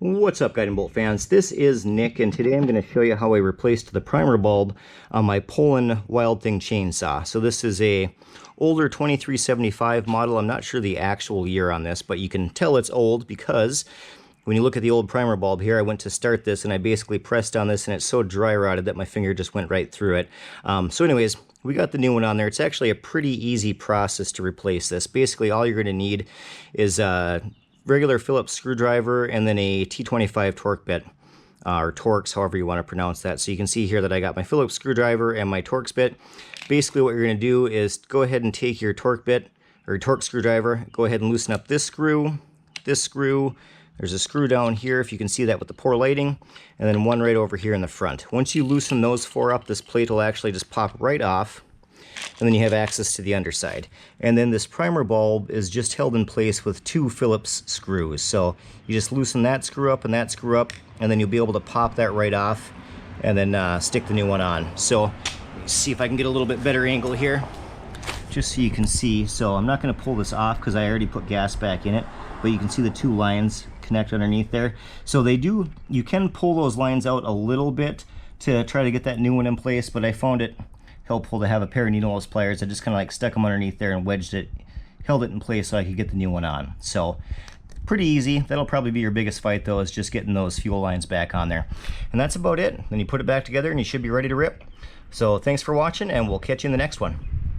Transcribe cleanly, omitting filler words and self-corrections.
What's up, guide and bolt fans? This is Nick, and today I'm going to show you how I replaced the primer bulb on my Poulan Wild Thing chainsaw. So this is a older 2375 model. I'm not sure the actual year on this, but you can tell it's old because when you look at the old primer bulb here, I went to start this and I basically pressed on this and it's so dry rotted that my finger just went right through it. So anyways, we got the new one on there. It's actually a pretty easy process to replace this. Basically, all you're going to need is regular Phillips screwdriver and then a T25 Torx bit, or Torx, however you want to pronounce that. So you can see here that I got my Phillips screwdriver and my Torx bit. Basically what you're going to do is go ahead and take your Torx bit, or Torx screwdriver, go ahead and loosen up this screw, there's a screw down here, if you can see that with the poor lighting, and then one right over here in the front. Once you loosen those four up, this plate will actually just pop right off, and then you have access to the underside. And then this primer bulb is just held in place with two Phillips screws. So you just loosen that screw up, and then you'll be able to pop that right off and then stick the new one on. So let me see if I can get a little bit better angle here, just so you can see. So I'm not going to pull this off because I already put gas back in it, but you can see the two lines connect underneath there. So you can pull those lines out a little bit to try to get that new one in place, but I found it helpful to have a pair of needle nose pliers. I just kind of like stuck them underneath there and wedged it, held it in place so I could get the new one on. So pretty easy. That'll probably be your biggest fight though, is just getting those fuel lines back on there. And that's about it. Then you put it back together and you should be ready to rip. So thanks for watching, and we'll catch you in the next one.